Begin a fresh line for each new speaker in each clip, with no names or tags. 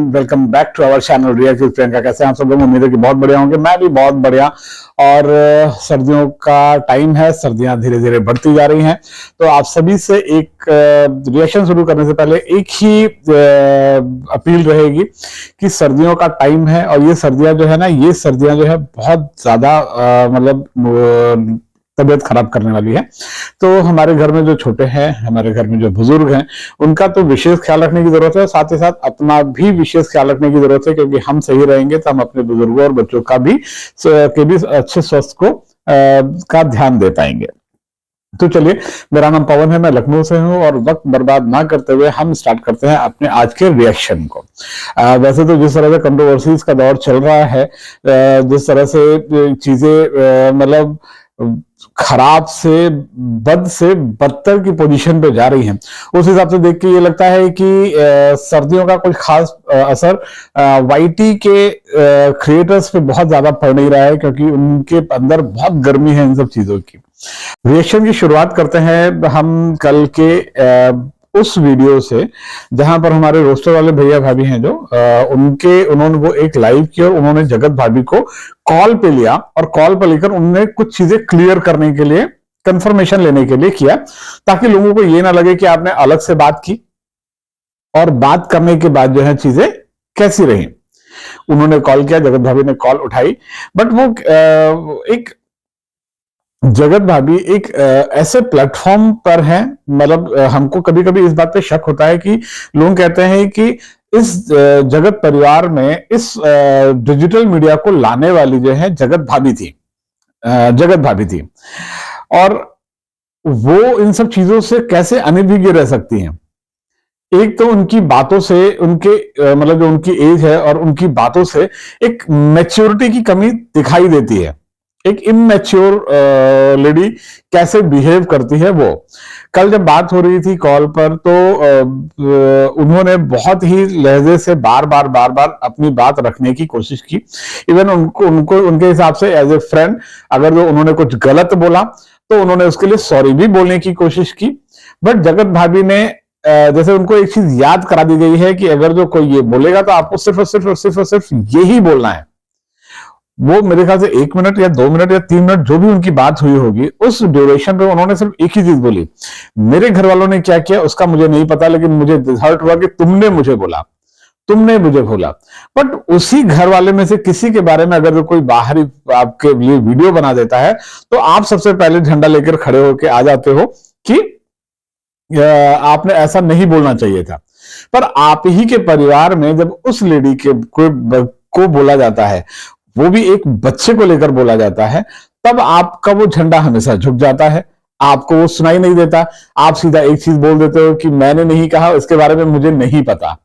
Welcome back to our channel react with Priyanka. कैसे हैं आप सब लोग? उम्मीद है कि बहुत बढ़िया होंगे। मैं भी बहुत बढ़िया। और सर्दियों का टाइम है, सर्दियां धीरे धीरे बढ़ती जा रही हैं, तो आप सभी से एक रिएक्शन शुरू करने से पहले एक ही अपील रहेगी कि सर्दियों का टाइम है और ये सर्दियां जो है ना, ये सर्दियां जो है बहुत ज्यादा मतलब तबीयत खराब करने वाली है। तो हमारे घर में जो छोटे हैं, हमारे घर में जो बुजुर्ग हैं, उनका तो विशेष ख्याल रखने की जरूरत है, साथ ही साथ अपना भी विशेष ख्याल रखने की जरूरत है, क्योंकि हम सही रहेंगे तो हम अपने बुजुर्गों और बच्चों का भी अच्छे स्वास्थ्य को का ध्यान दे पाएंगे। तो चलिए, मेरा नाम पवन है, मैं लखनऊ से हूं और वक्त बर्बाद ना करते हुए हम स्टार्ट करते हैं अपने आज के रिएक्शन को। वैसे तो जिस तरह से कंट्रोवर्सीज का दौर चल रहा है, जिस तरह से चीजें मतलब खराब से बद से बदतर की पोजीशन पे जा रही हैं, उस हिसाब से देख के ये लगता है कि सर्दियों का कुछ खास असर वाईटी के क्रिएटर्स पे बहुत ज्यादा पड़ नहीं रहा है, क्योंकि उनके अंदर बहुत गर्मी है इन सब चीजों की। रिएक्शन की शुरुआत करते हैं हम कल के उस वीडियो से जहां पर हमारे रोस्टर वाले भैया भाभी हैं जो उन्होंने वो एक लाइव किया और उन्होंने जगत भाभी को कॉल पे लिया और कॉल पे लेकर उन्होंने कुछ चीजें क्लियर करने के लिए, कंफर्मेशन लेने के लिए किया, ताकि लोगों को ये ना लगे कि आपने अलग से बात की और बात करने के बाद जो है चीजें कैसी रही। उन्होंने कॉल किया, जगत भाभी ने कॉल उठाई, बट वो एक जगत भाभी एक ऐसे प्लेटफॉर्म पर है, मतलब हमको कभी कभी इस बात पे शक होता है कि लोग कहते हैं कि इस जगत परिवार में इस डिजिटल मीडिया को लाने वाली जो है जगत भाभी थी, और वो इन सब चीजों से कैसे अनभिज्ञ रह सकती हैं। एक तो उनकी बातों से, उनके मतलब जो उनकी एज है और उनकी बातों से एक मैच्योरिटी की कमी दिखाई देती है। एक इमैच्योर लेडी कैसे बिहेव करती है वो। कल जब बात हो रही थी कॉल पर, तो उन्होंने बहुत ही लहजे से बार बार अपनी बात रखने की कोशिश की। इवन उनको उनके हिसाब से एज ए फ्रेंड अगर जो उन्होंने कुछ गलत बोला तो उन्होंने उसके लिए सॉरी भी बोलने की कोशिश की। बट जगत भाभी ने जैसे उनको एक चीज याद करा दी गई है कि अगर जो कोई ये बोलेगा तो आपको सिर्फ यही बोलना है। वो मेरे ख्याल से 1 मिनट या 2 मिनट या 3 मिनट जो भी उनकी बात हुई होगी, उस ड्यूरेशन पे उन्होंने सिर्फ एक ही चीज बोली। मेरे घर वालों ने क्या किया उसका मुझे नहीं पता, लेकिन मुझे हर्ट हुआ कि तुमने मुझे बोला। बट उसी घर वाले में से किसी के बारे में अगर जो कोई बाहरी आपके लिए वीडियो बना देता है, तो आप सबसे पहले झंडा लेकर खड़े होकर आ जाते हो कि आपने ऐसा नहीं बोलना चाहिए था। पर आप ही के परिवार में जब उस लेडी के को बोला जाता है, वो भी एक बच्चे को लेकर बोला जाता है, तब आपका वो झंडा हमेशा झुक जाता है, आपको वो सुनाई नहीं देता। आप सीधा एक चीज बोल देते हो कि मैंने नहीं कहा, इसके बारे में मुझे नहीं पता।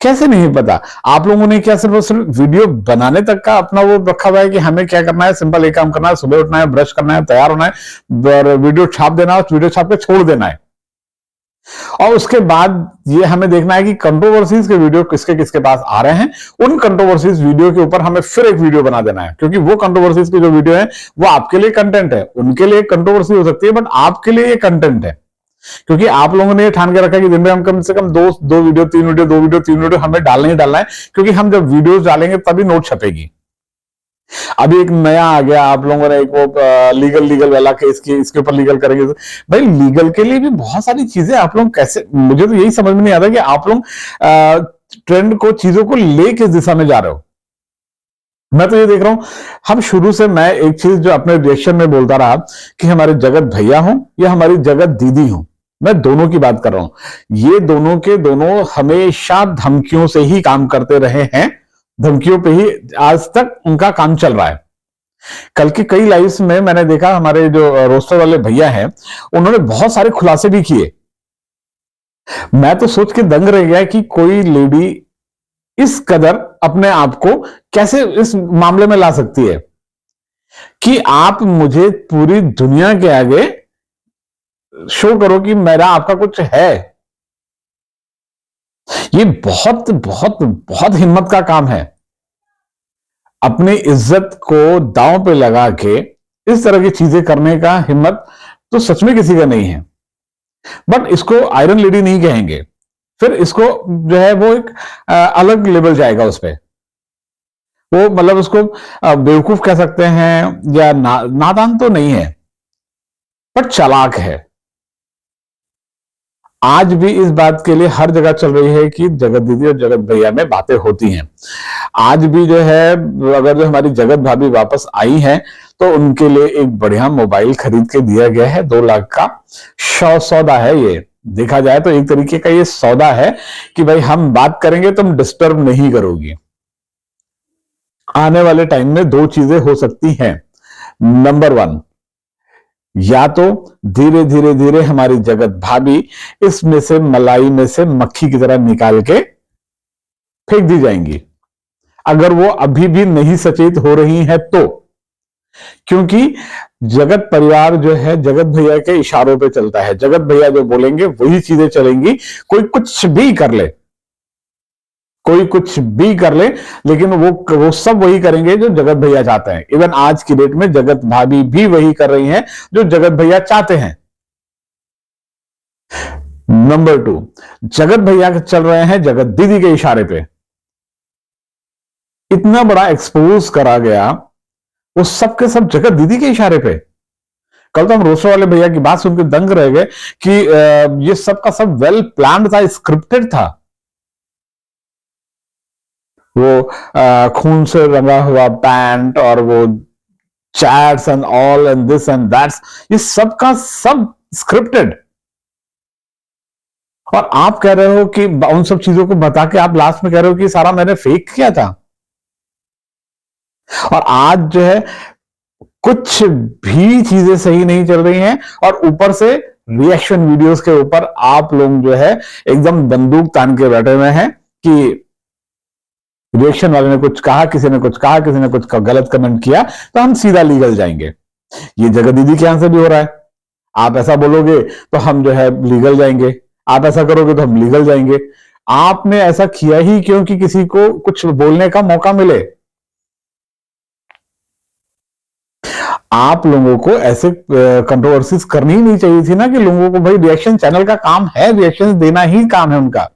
कैसे नहीं पता? आप लोगों ने क्या सिर्फ वीडियो बनाने तक का अपना वो रखा हुआ है कि हमें क्या करना है? सिंपल एक काम करना है, सुबह उठना है, ब्रश करना है, तैयार होना है, वीडियो छाप देना है, वीडियो छाप के छोड़ देना है। और उसके बाद ये हमें देखना है कि कंट्रोवर्सीज के वीडियो किसके किसके पास आ रहे हैं। उन कंट्रोवर्सीज वीडियो के ऊपर हमें फिर एक वीडियो बना देना है, क्योंकि वो कंट्रोवर्सीज के जो वीडियो है वो आपके लिए कंटेंट है। उनके लिए कंट्रोवर्सी हो सकती है, बट आपके लिए ये कंटेंट है, क्योंकि आप लोगों ने ये ठान के रखा है कि दिन में हम कम से कम दो वीडियो तीन वीडियो हमें डालना ही डालना है, क्योंकि हम जब वीडियोज डालेंगे तभी नोट छपेगी। अभी एक नया आ गया, आप लोगों ने एक वो लीगल वाला केस की, इसके ऊपर लीगल करेंगे। भाई लीगल के लिए भी बहुत सारी चीजें आप लोग कैसे, मुझे तो यही समझ में नहीं आता कि आप लोग ट्रेंड को, चीजों को ले किस दिशा में जा रहे हो। मैं तो ये देख रहा हूं, हम शुरू से मैं एक चीज जो अपने रिएक्शन में बोलता रहा कि हमारे जगत भैया हो या हमारी जगत दीदी हो, मैं दोनों की बात कर रहा हूं। ये दोनों के दोनों हमेशा धमकियों से ही काम करते रहे हैं, धमकियों पे ही आज तक उनका काम चल रहा है। कल की कई लाइव्स में मैंने देखा हमारे जो रोस्टर वाले भैया हैं, उन्होंने बहुत सारे खुलासे भी किए। मैं तो सोच के दंग रह गया कि कोई लेडी इस कदर अपने आप को कैसे इस मामले में ला सकती है कि आप मुझे पूरी दुनिया के आगे शो करो कि मेरा आपका कुछ है। ये बहुत बहुत बहुत हिम्मत का काम है। अपनी इज्जत को दांव पे लगा के इस तरह की चीजें करने का हिम्मत तो सच में किसी का नहीं है। बट इसको आयरन लेडी नहीं कहेंगे, फिर इसको जो है वो एक अलग लेवल जाएगा उस पे। वो मतलब उसको बेवकूफ कह सकते हैं या नादान तो नहीं है, पर चालाक है। आज भी इस बात के लिए हर जगह चल रही है कि जगत दीदी और जगत भैया में बातें होती हैं। आज भी जो है, अगर जो हमारी जगत भाभी वापस आई हैं तो उनके लिए एक बढ़िया मोबाइल खरीद के दिया गया है, 2 लाख का सौदा है ये। देखा जाए तो एक तरीके का ये सौदा है कि भाई हम बात करेंगे, तुम डिस्टर्ब नहीं करोगी। आने वाले टाइम में 2 चीजें हो सकती हैं। नंबर 1, या तो धीरे धीरे धीरे हमारी जगत भाभी इसमें से, मलाई में से मक्खी की तरह निकाल के फेंक दी जाएंगी, अगर वो अभी भी नहीं सचेत हो रही है तो। क्योंकि जगत परिवार जो है जगत भैया के इशारों पे चलता है। जगत भैया जो बोलेंगे वही चीजें चलेंगी। कोई कुछ भी कर ले, कोई कुछ भी कर ले, लेकिन वो सब वही करेंगे जो जगत भैया चाहते हैं। इवन आज की डेट में जगत भाभी भी वही कर रही हैं जो जगत भैया चाहते हैं। नंबर 2, जगत भैया चल रहे हैं जगत दीदी के इशारे पे। इतना बड़ा एक्सपोज करा गया, वो सब के सब जगत दीदी के इशारे पे। कल तो हम रोसो वाले भैया की बात सुनकर दंग रह गए कि ये सब का सब वेल प्लान्ड था, स्क्रिप्टेड था। वो खून से रंगा हुआ पैंट और वो chats and all and this and that's, ये सब का सब स्क्रिप्टेड। और आप कह रहे हो कि उन सब चीजों को बता के आप लास्ट में कह रहे हो कि सारा मैंने फेक किया था। और आज जो है कुछ भी चीजें सही नहीं चल रही हैं, और ऊपर से रिएक्शन वीडियोस के ऊपर आप लोग जो है एकदम बंदूक तान के बैठे हुए हैं कि रिएक्शन वाले ने कुछ कहा, किसी ने कुछ कहा, किसी ने कुछ गलत कमेंट किया तो हम सीधा लीगल जाएंगे। ये जगत दीदी के यहां से भी हो रहा है। आप ऐसा बोलोगे तो हम जो है लीगल जाएंगे, आप ऐसा करोगे तो हम लीगल जाएंगे। आपने ऐसा किया ही क्यों कि किसी को कुछ बोलने का मौका मिले। आप लोगों को ऐसे कंट्रोवर्सीज करनी ही नहीं चाहिए थी ना, कि लोगों को, भाई रिएक्शन चैनल का काम है, रिएक्शन देना ही काम है उनका।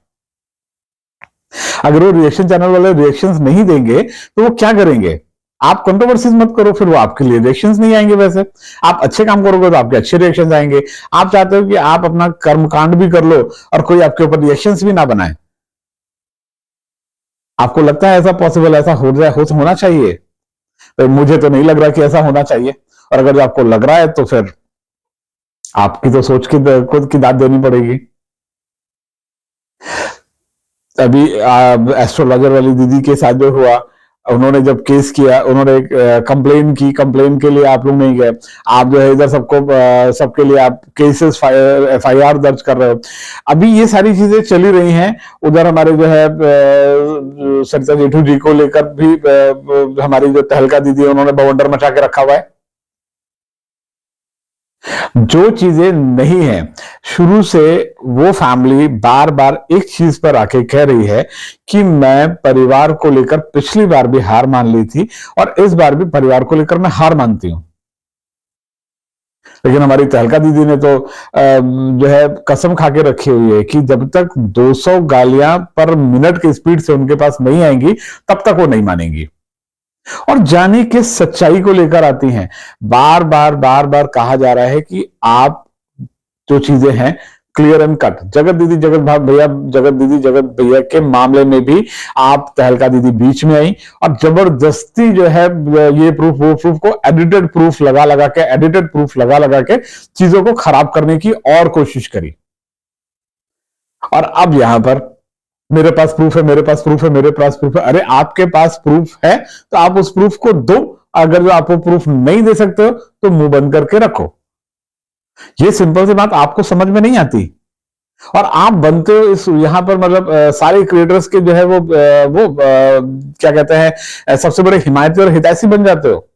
अगर वो रिएक्शन चैनल वाले रिएक्शंस नहीं देंगे तो वो क्या करेंगे? आप कंट्रोवर्सीज मत करो, फिर वो आपके लिए रिएक्शंस नहीं आएंगे। वैसे आप अच्छे काम करोगे तो आपके अच्छे रिएक्शंस आएंगे। आप चाहते हो कि आप अपना कर्मकांड भी कर लो और कोई आपके ऊपर रिएक्शंस भी ना बनाए। आपको लगता है ऐसा पॉसिबल, ऐसा हो जाए, होना चाहिए? तो मुझे तो नहीं लग रहा कि ऐसा होना चाहिए। और अगर आपको लग रहा है तो फिर आपकी तो सोच की खुद की दाद देनी पड़ेगी। अभी एस्ट्रोलॉजर वाली दीदी के साथ जो हुआ, उन्होंने जब केस किया, उन्होंने कंप्लेन की, कंप्लेन के लिए आप लोग नहीं गए। आप जो है इधर सबके लिए आप केसेस, FIR दर्ज कर रहे हो। अभी ये सारी चीजें चली रही हैं। उधर हमारे जो है सरिता जेठू जी को लेकर भी हमारी जो तहलका दीदी है उन्होंने बवंडर मचा के रखा हुआ है। जो चीजें नहीं है, शुरू से वो फैमिली बार बार एक चीज पर आके कह रही है कि मैं परिवार को लेकर पिछली बार भी हार मान ली थी और इस बार भी परिवार को लेकर मैं हार मानती हूं। लेकिन हमारी तहलका दीदी ने तो जो है कसम खा के रखी हुई है कि जब तक 200 गालियां पर मिनट की स्पीड से उनके पास नहीं आएंगी तब तक वो नहीं मानेंगी। और जाने के सच्चाई को लेकर आती हैं। बार बार बार बार कहा जा रहा है कि आप जो चीजें हैं क्लियर एंड कट। जगत दीदी जगत भैया, जगत दीदी जगत भैया के मामले में भी आप तहलका दीदी बीच में आई और जबरदस्ती जो है ये प्रूफ वो प्रूफ को एडिटेड प्रूफ लगा के चीजों को खराब करने की और कोशिश करी। और अब यहां पर मेरे पास प्रूफ है, मेरे पास प्रूफ है, मेरे पास प्रूफ है। अरे आपके पास प्रूफ है तो आप उस प्रूफ को दो। अगर जो आप वो प्रूफ नहीं दे सकते हो तो मुंह बंद करके रखो। ये सिंपल सी बात आपको समझ में नहीं आती और आप बनते हो इस यहां पर मतलब सारे क्रिएटर्स के जो है वो क्या कहते हैं सबसे बड़े हिमायती और हितैषी बन जाते हो।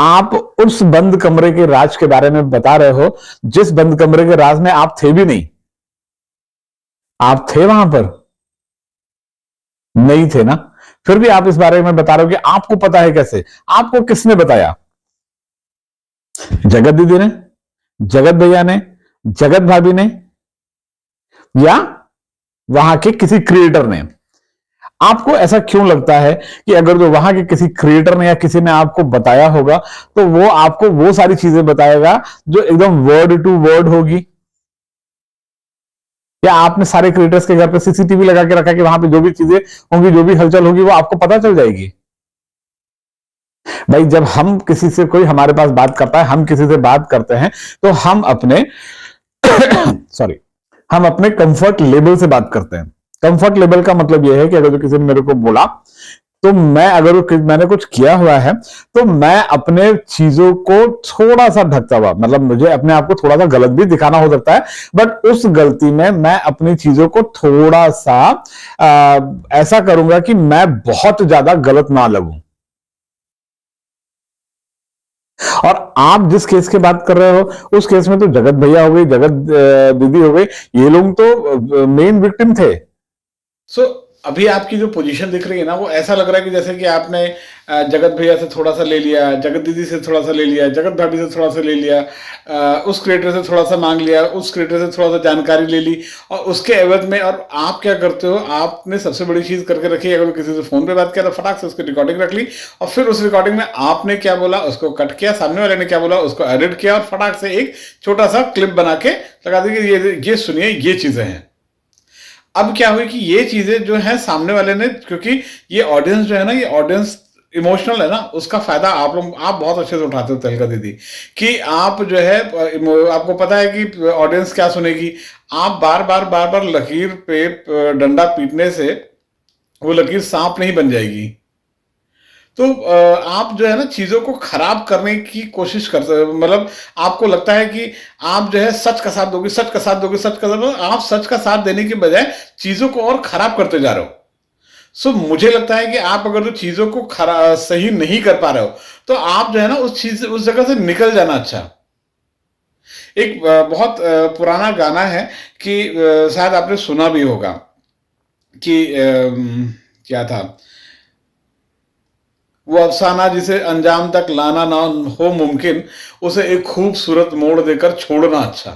आप उस बंद कमरे के राज के बारे में बता रहे हो जिस बंद कमरे के राज में आप थे भी नहीं। आप थे वहां पर नहीं थे ना, फिर भी आप इस बारे में बता रहे हो कि आपको पता है। कैसे? आपको किसने बताया? जगत दीदी ने, जगत भैया ने, जगत भाभी ने, या वहां के किसी क्रिएटर ने। आपको ऐसा क्यों लगता है कि अगर जो वहां के किसी क्रिएटर ने या किसी ने आपको बताया होगा तो वो आपको वो सारी चीजें बताएगा जो एकदम वर्ड टू वर्ड होगी? या आपने सारे क्रिएटर्स के घर पे सीसीटीवी लगा के रखा कि वहां पे जो भी चीजें होंगी, जो भी हलचल होगी, वो आपको पता चल जाएगी? भाई जब हम किसी से, कोई हमारे पास बात करता है, हम किसी से बात करते हैं, तो हम अपने सॉरी, हम अपने कंफर्ट लेवल से बात करते हैं। कंफर्ट लेवल का मतलब यह है कि अगर जो किसी ने मेरे को बोला, तो मैं, अगर मैंने कुछ किया हुआ है, तो मैं अपने चीजों को थोड़ा सा ढकता हुआ, मतलब मुझे अपने आप को थोड़ा सा गलत भी दिखाना हो सकता है, बट उस गलती में मैं अपनी चीजों को थोड़ा सा ऐसा करूंगा कि मैं बहुत ज्यादा गलत ना लगूं। और आप जिस केस की बात कर रहे हो, उस केस में तो जगत भैया हो गई, जगत दीदी हो गई, ये लोग तो मेन विक्टिम थे। अभी आपकी जो पोजीशन दिख रही है ना, वो ऐसा लग रहा है कि जैसे कि आपने जगत भैया से थोड़ा सा ले लिया, जगत दीदी से थोड़ा सा ले लिया, जगत भाभी से थोड़ा सा ले लिया, उस क्रिएटर से थोड़ा सा मांग लिया, उस क्रिएटर से थोड़ा सा जानकारी ले ली, और उसके एवज में, और आप क्या करते हो, आपने सबसे बड़ी चीज करके रखी है, अगर किसी से फोन पे बात किया तो फटाक से उसकी रिकॉर्डिंग रख ली, और फिर उस रिकॉर्डिंग में आपने क्या बोला उसको कट किया, सामने वाले ने क्या बोला उसको एडिट किया, और फटाक से एक छोटा सा क्लिप बना के लगा दी कि ये सुनिए, ये चीजें हैं। अब क्या हुई कि ये चीजें जो है सामने वाले ने, क्योंकि ये ऑडियंस जो है ना, ये ऑडियंस इमोशनल है ना, उसका फायदा आप लोग, आप बहुत अच्छे से उठाते हो तहलका दीदी, कि आप जो है, आपको पता है कि ऑडियंस क्या सुनेगी। आप बार बार बार बार लकीर पे डंडा पीटने से वो लकीर सांप नहीं बन जाएगी। तो आप जो है ना चीजों को खराब करने की कोशिश करते हो, मतलब आपको लगता है कि आप जो है सच का साथ दोगे, सच का साथ दोगे, सच का साथ, आप सच का साथ देने के बजाय चीजों को और खराब करते जा रहे हो। मुझे लगता है कि आप अगर जो चीजों को सही नहीं कर पा रहे हो, तो आप जो है ना उस जगह से निकल जाना अच्छा। एक बहुत पुराना गाना है कि शायद आपने सुना भी होगा कि क्या था, वो अफसाना जिसे अंजाम तक लाना ना हो मुमकिन, उसे एक खूबसूरत मोड़ देकर छोड़ना अच्छा।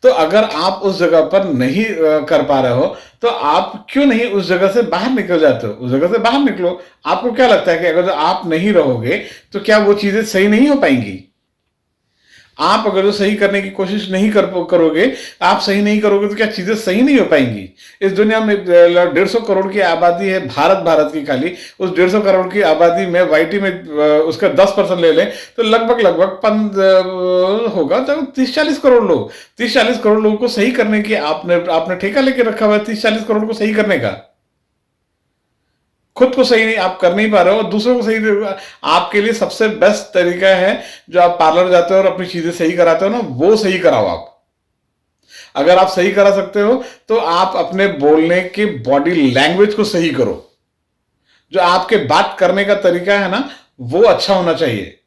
तो अगर आप उस जगह पर नहीं कर पा रहे हो, तो आप क्यों नहीं उस जगह से बाहर निकल जाते हो? उस जगह से बाहर निकलो। आपको क्या लगता है कि अगर आप नहीं रहोगे तो क्या वो चीजें सही नहीं हो पाएंगी? आप अगर जो सही करने की कोशिश नहीं करोगे, आप सही नहीं करोगे, तो क्या चीजें सही नहीं हो पाएंगी? इस दुनिया में 150 करोड़ की आबादी है, भारत की खाली, उस 150 करोड़ की आबादी में वाईटी में उसका 10% ले लें तो लगभग लगभग होगा तो 30-40 करोड़ लोग, 30-40 करोड़ लोगों को सही करने की आपने ठेका लेके रखा हुआ है, 30-40 करोड़ को सही करने का। खुद को सही नहीं आप कर नहीं पा रहे हो, और दूसरों को सही, आपके लिए सबसे बेस्ट तरीका है जो आप पार्लर जाते हो और अपनी चीजें सही कराते हो ना, वो सही कराओ आप। अगर आप सही करा सकते हो तो आप अपने बोलने के बॉडी लैंग्वेज को सही करो। जो आपके बात करने का तरीका है ना, वो अच्छा होना चाहिए।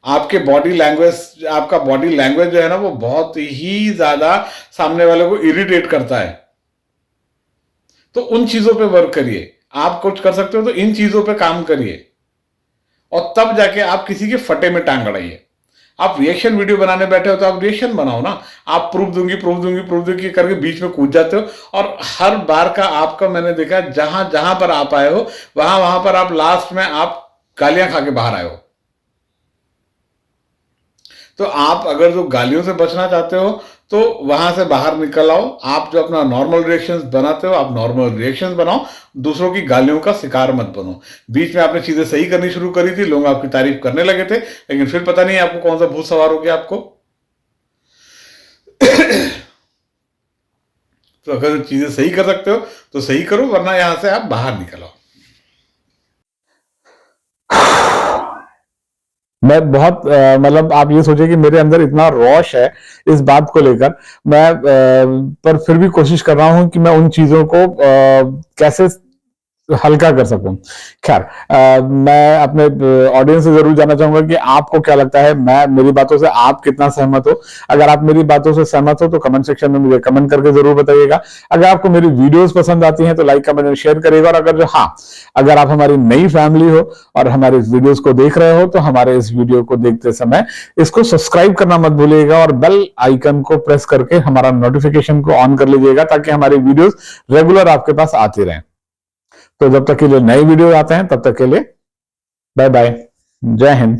आपके बॉडी लैंग्वेज, आपका बॉडी लैंग्वेज जो है ना, वो बहुत ही ज्यादा सामने वाले को इरिटेट करता है। तो उन चीजों पे वर्क करिए। आप कुछ कर सकते हो तो इन चीजों पे काम करिए, और तब जाके आप किसी के फटे में टांग अड़ाइए। आप रिएक्शन वीडियो बनाने बैठे हो तो आप रिएक्शन बनाओ ना। आप प्रूफ दूंगी करके बीच में कूद जाते हो, और हर बार का आपका मैंने देखा, जहां जहां पर आप आए हो वहां वहां पर आप लास्ट में आप गालियां खा के बाहर आए हो। तो आप अगर जो गालियों से बचना चाहते हो तो वहां से बाहर निकल आओ। आप जो अपना नॉर्मल रिएक्शंस बनाते हो, आप नॉर्मल रिएक्शंस बनाओ, दूसरों की गालियों का शिकार मत बनो। बीच में आपने चीजें सही करनी शुरू करी थी, लोग आपकी तारीफ करने लगे थे, लेकिन फिर पता नहीं आपको कौन सा भूत सवार हो गया आपको। तो अगर चीजें सही कर सकते हो तो सही करो, वरना यहां से आप बाहर निकल आओ। मैं बहुत मतलब आप ये सोचिए कि मेरे अंदर इतना रोष है इस बात को लेकर, मैं पर फिर भी कोशिश कर रहा हूं कि मैं उन चीजों को कैसे हल्का कर सकूं। खैर, मैं अपने ऑडियंस से जरूर जानना चाहूंगा कि आपको क्या लगता है, मैं मेरी बातों से आप कितना सहमत हो। अगर आप मेरी बातों से सहमत हो तो कमेंट सेक्शन में मुझे कमेंट करके जरूर बताइएगा। अगर आपको मेरी वीडियोस पसंद आती हैं तो लाइक कमेंट और शेयर करिएगा। और अगर आप हमारी नई फैमिली हो और हमारे इस वीडियोस को देख रहे हो तो हमारे इस वीडियो को देखते समय इसको सब्सक्राइब करना मत भूलिएगा और बेल आइकन को प्रेस करके हमारा नोटिफिकेशन को ऑन कर लीजिएगा, ताकि हमारी वीडियोस रेगुलर आपके पास आती रहें। तो जब तक के लिए नए वीडियो आते हैं, तब तक के लिए बाय बाय, जय हिंद।